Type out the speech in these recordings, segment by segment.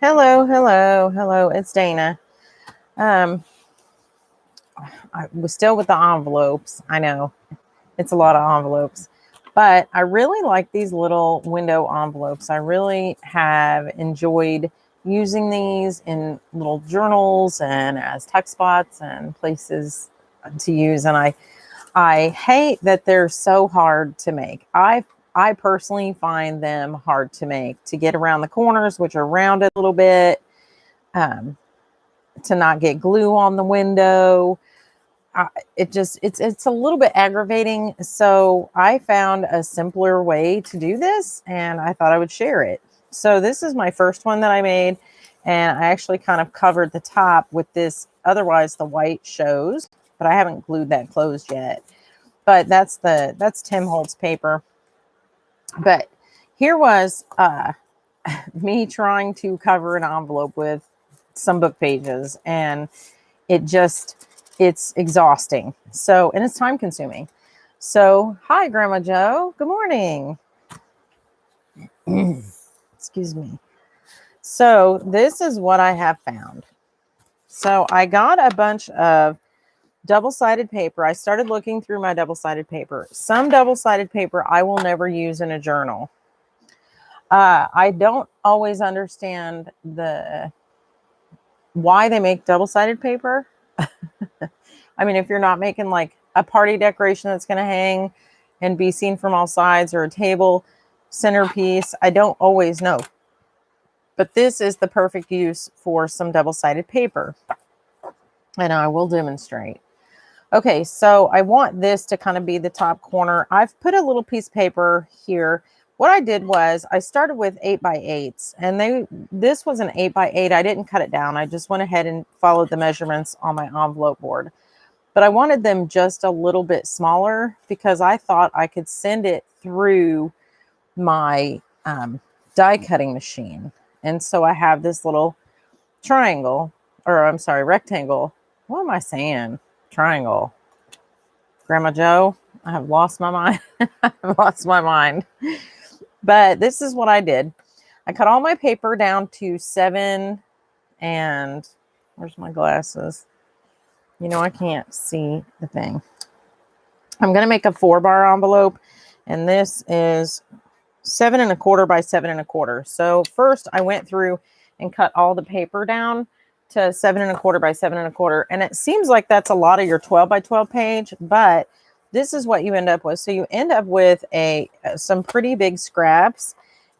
Hello, hello, hello. It's Dana. Um, I was still with the envelopes. I know it's a lot of envelopes, but I really like these little window envelopes. I really have enjoyed using these in little journals and as tuck spots and places to use. And I hate that they're so hard to make. I personally find them hard to make, to get around the corners, which are rounded a little bit. Um, to not get glue on the window. It's a little bit aggravating. So I found a simpler way to do this, and I thought I would share it. So this is my first one that I made, and I actually kind of covered the top with this. Otherwise, the white shows, but I haven't glued that closed yet. But that's Tim Holtz paper. But here was me trying to cover an envelope with some book pages, and it's exhausting. So, and it's time consuming. So, hi, Grandma Joe. Good morning. Excuse me. So, this is what I have found. So, I got a bunch of double-sided paper. I started looking through my double-sided paper. Some double-sided paper I will never use in a journal. I don't always understand why they make double-sided paper. I mean, if you're not making like a party decoration that's going to hang and be seen from all sides, or a table centerpiece, I don't always know. But this is the perfect use for some double-sided paper. And I will demonstrate. Okay, so I want this to kind of be the top corner. I've put a little piece of paper here. What I did was I started with 8x8s, and this was an 8x8. I didn't cut it down. I just went ahead and followed the measurements on my envelope board. But I wanted them just a little bit smaller because I thought I could send it through my die cutting machine. And so I have this little triangle, or I'm sorry, rectangle. What am I saying? Triangle. Grandma Joe, I have lost my mind. I've lost my mind. But this is what I did. I cut all my paper down to 7 and where's my glasses? You know, I can't see the thing. I'm going to make a 4-bar envelope, and this is 7 1/4 by 7 1/4. So first I went through and cut all the paper down to 7 1/4 by 7 1/4. And it seems like that's a lot of your 12 by 12 page, but this is what you end up with. So you end up with some pretty big scraps.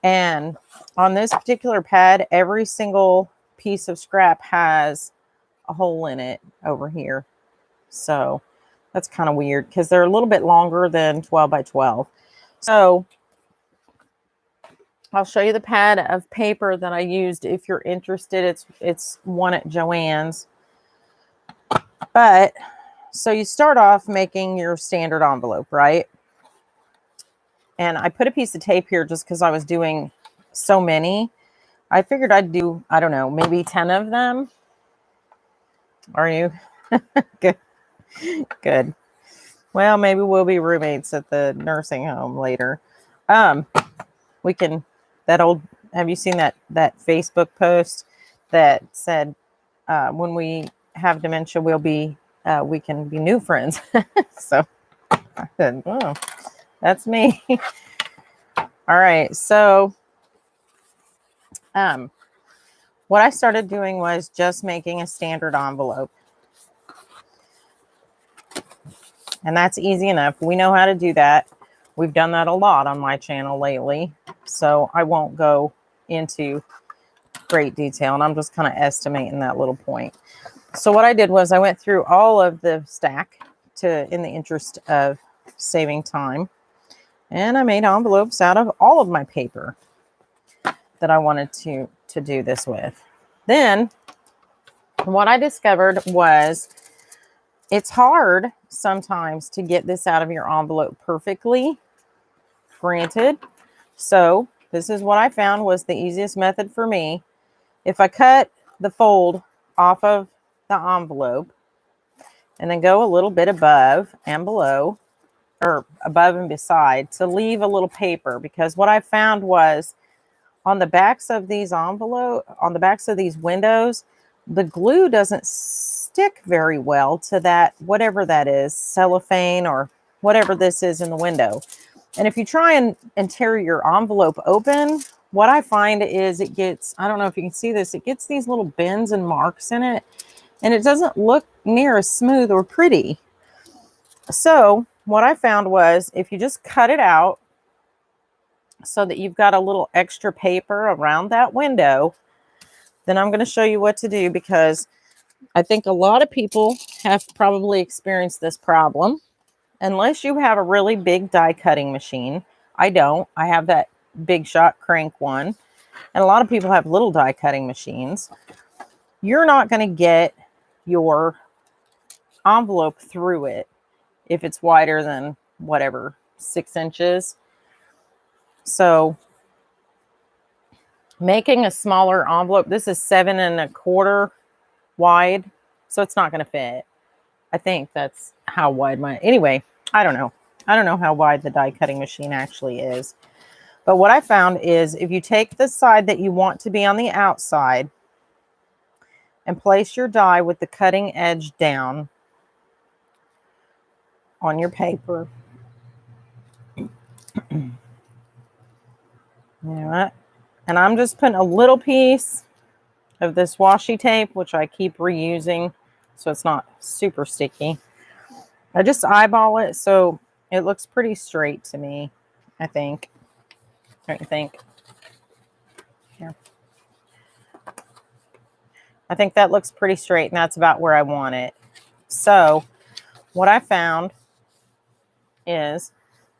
And on this particular pad, every single piece of scrap has a hole in it over here. So that's kind of weird because they're a little bit longer than 12 by 12. So I'll show you the pad of paper that I used if you're interested. It's one at Joann's. But so you start off making your standard envelope, right? And I put a piece of tape here just because I was doing so many. I figured I'd do, I don't know, maybe 10 of them. Are you? Good. Good. Well, maybe we'll be roommates at the nursing home later. We can, have you seen that Facebook post that said, when we have dementia, we can be new friends. So I said, oh, that's me. All right. So, what I started doing was just making a standard envelope. And that's easy enough. We know how to do that. We've done that a lot on my channel lately. So I won't go into great detail, and I'm just kind of estimating that little point. So what I did was I went through all of the stack in the interest of saving time. And I made envelopes out of all of my paper that I wanted to do this with. Then what I discovered was it's hard sometimes to get this out of your envelope perfectly, granted. So this is what I found was the easiest method for me. If I cut the fold off of the envelope and then go a little bit above and below, or above and beside, to leave a little paper, because what I found was on the backs of these on the backs of these windows, the glue doesn't stick very well to that, whatever that is, cellophane or whatever this is in the window. And if you try and tear your envelope open, what I find is it gets, I don't know if you can see this, it gets these little bends and marks in it, and it doesn't look near as smooth or pretty. So what I found was if you just cut it out so that you've got a little extra paper around that window, then I'm going to show you what to do, because I think a lot of people have probably experienced this problem. Unless you have a really big die cutting machine. I don't. I have that Big Shot crank one. And a lot of people have little die cutting machines. You're not going to get your envelope through it if it's wider than whatever, 6 inches. So making a smaller envelope, this is 7 1/4 wide, so it's not going to fit. I think that's how wide anyway, I don't know. I don't know how wide the die cutting machine actually is. But what I found is if you take the side that you want to be on the outside and place your die with the cutting edge down on your paper. You know what? And I'm just putting a little piece of this washi tape, which I keep reusing so it's not super sticky. I just eyeball it so it looks pretty straight to me, I think. Don't you think? Here. I think that looks pretty straight, and that's about where I want it. So what I found is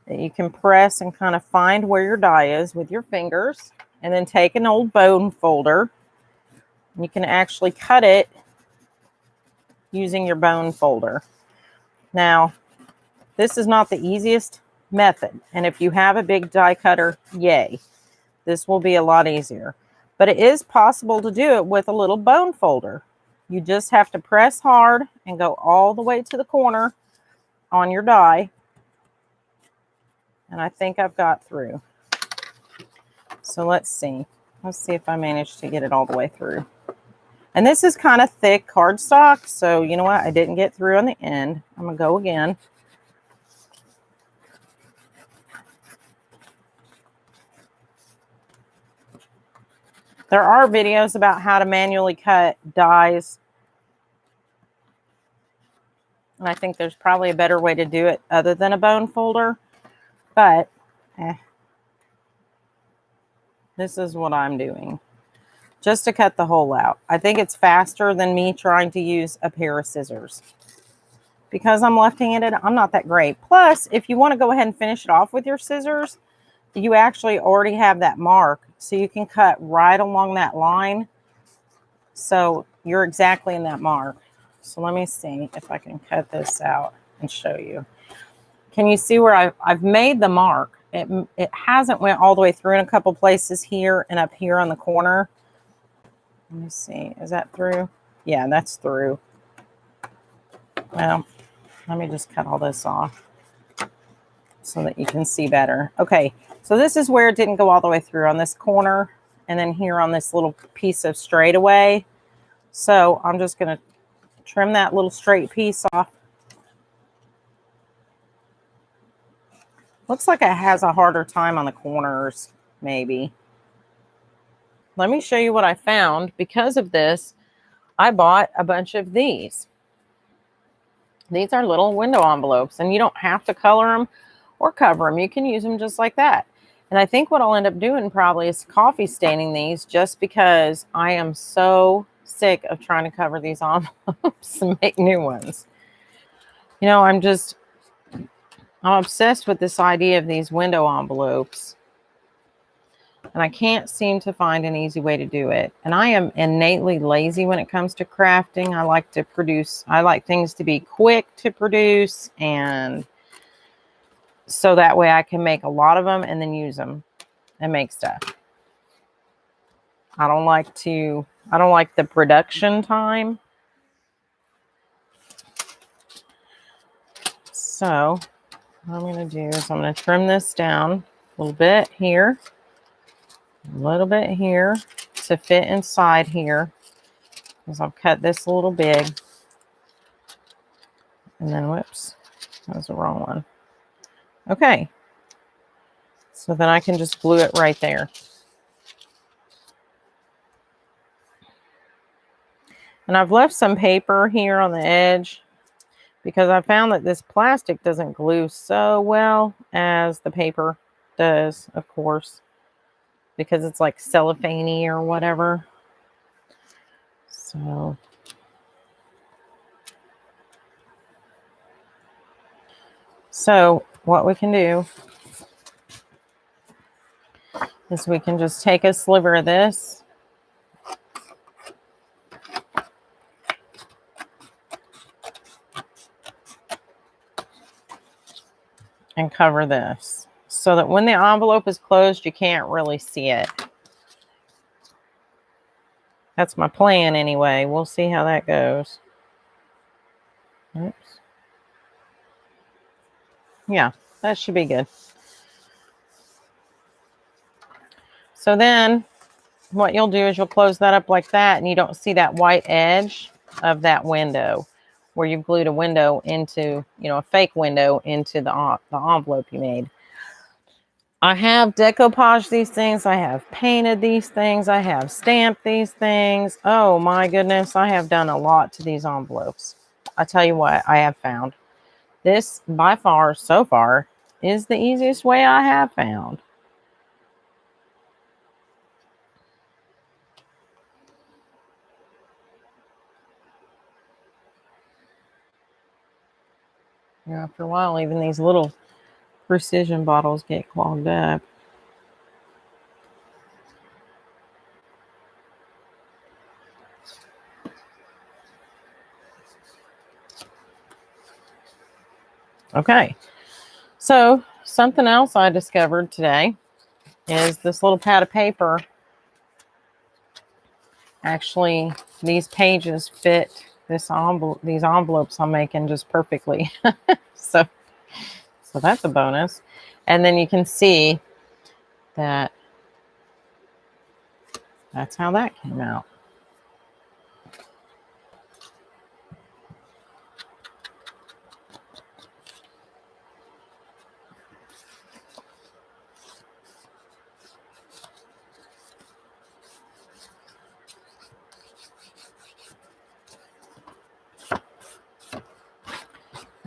that you can press and kind of find where your die is with your fingers, and then take an old bone folder. You can actually cut it using your bone folder. Now, this is not the easiest method, and if you have a big die cutter, yay, this will be a lot easier. But it is possible to do it with a little bone folder. You just have to press hard and go all the way to the corner on your die. And I think I've got through. So let's see. Let's see if I managed to get it all the way through. And this is kind of thick cardstock, so you know what? I didn't get through on the end. I'm going to go again. There are videos about how to manually cut dies. And I think there's probably a better way to do it other than a bone folder. But this is what I'm doing, just to cut the hole out. I think it's faster than me trying to use a pair of scissors. Because I'm left-handed, I'm not that great. Plus, if you want to go ahead and finish it off with your scissors, you actually already have that mark. So you can cut right along that line. So you're exactly in that mark. So let me see if I can cut this out and show you. Can you see where I've made the mark? It hasn't went all the way through in a couple places here and up here on the corner. Let me see. Is that through? Yeah, that's through. Well, let me just cut all this off so that you can see better. Okay, so this is where it didn't go all the way through, on this corner and then here on this little piece of straightaway. So I'm just going to trim that little straight piece off. Looks like it has a harder time on the corners, maybe. Let me show you what I found. Because of this, I bought a bunch of these. These are little window envelopes, and you don't have to color them or cover them. You can use them just like that. And I think what I'll end up doing probably is coffee staining these, just because I am so sick of trying to cover these envelopes and make new ones. You know, I'm obsessed with this idea of these window envelopes. And I can't seem to find an easy way to do it. And I am innately lazy when it comes to crafting. I like to produce. I like things to be quick to produce. And so that way I can make a lot of them and then use them and make stuff. I don't like the production time. So what I'm going to do is I'm going to trim this down a little bit here. A little bit here to fit inside here, because I've cut this a little big. And then, whoops, that was the wrong one. Okay. So then I can just glue it right there. And I've left some paper here on the edge because I found that this plastic doesn't glue so well as the paper does, of course, because it's like cellophane-y or whatever. So what we can do is we can just take a sliver of this and cover this so that when the envelope is closed, you can't really see it. That's my plan anyway. We'll see how that goes. Oops. Yeah, that should be good. So then what you'll do is you'll close that up like that, and you don't see that white edge of that window where you glued a window into, a fake window into the envelope you made. I have decoupaged these things. I have painted these things. I have stamped these things. Oh my goodness, I have done a lot to these envelopes. I tell you what, I have found. This, by far, so far, is the easiest way I have found. After a while, even these little precision bottles get clogged up. Okay, so something else I discovered today is this little pad of paper. Actually, these pages fit these envelopes I'm making just perfectly. so that's a bonus. And then you can see that that's how that came out.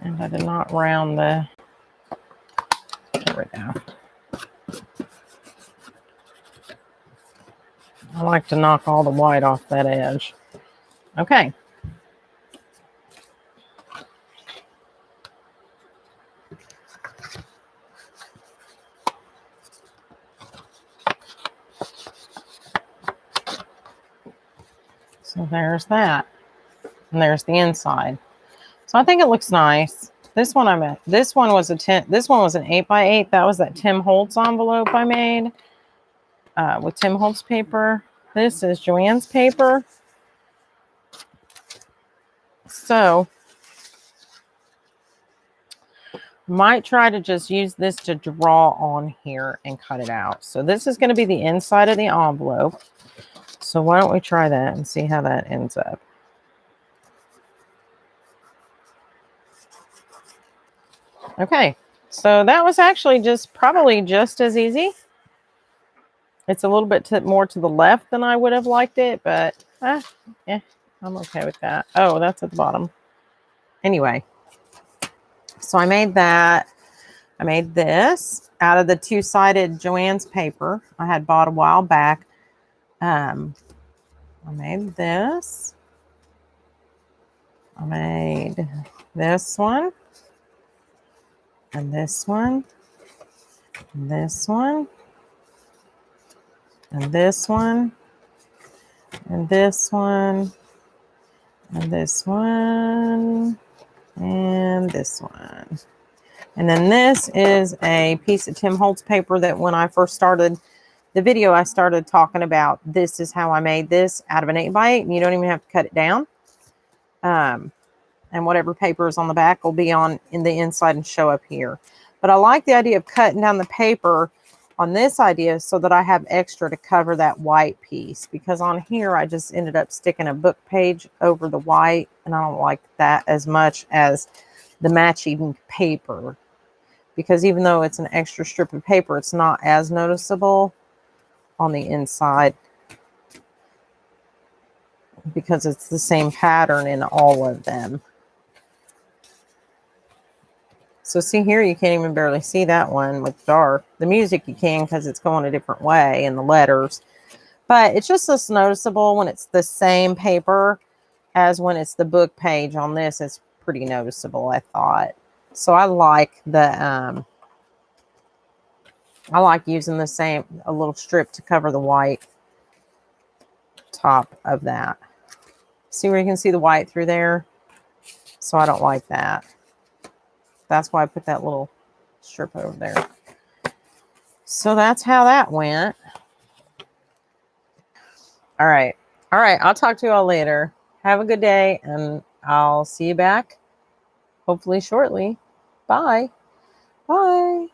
And I did not round the, there we go. I like to knock all the white off that edge. Okay. So there's that. And there's the inside. So I think it looks nice. This one was an 8x8. That was that Tim Holtz envelope I made with Tim Holtz paper. This is Joann's paper. So might try to just use this to draw on here and cut it out. So this is going to be the inside of the envelope. So why don't we try that and see how that ends up. Okay, so that was actually probably just as easy. It's a little bit more to the left than I would have liked it, but yeah, I'm okay with that. Oh, that's at the bottom. Anyway, so I made that. I made this out of the two-sided Joann's paper I had bought a while back. I made this. I made this one. And this one. And this one. And this one. And this one. And this one. And this one. And then this is a piece of Tim Holtz paper that when I first started the video, I started talking about this is how I made this out of an 8x8. And you don't even have to cut it down. And whatever paper is on the back will be on in the inside and show up here. But I like the idea of cutting down the paper on this idea so that I have extra to cover that white piece, because on here I just ended up sticking a book page over the white, and I don't like that as much as the matching paper, because even though it's an extra strip of paper, it's not as noticeable on the inside because it's the same pattern in all of them. So see here, you can't even barely see that one with dark. The music you can because it's going a different way in the letters. But it's just as noticeable when it's the same paper as when it's the book page. On this, it's pretty noticeable, I thought. So I like the, I like using the same, a little strip to cover the white top of that. See where you can see the white through there? So I don't like that. That's why I put that little strip over there. So that's how that went. All right. All right. I'll talk to you all later. Have a good day, and I'll see you back hopefully shortly. Bye. Bye.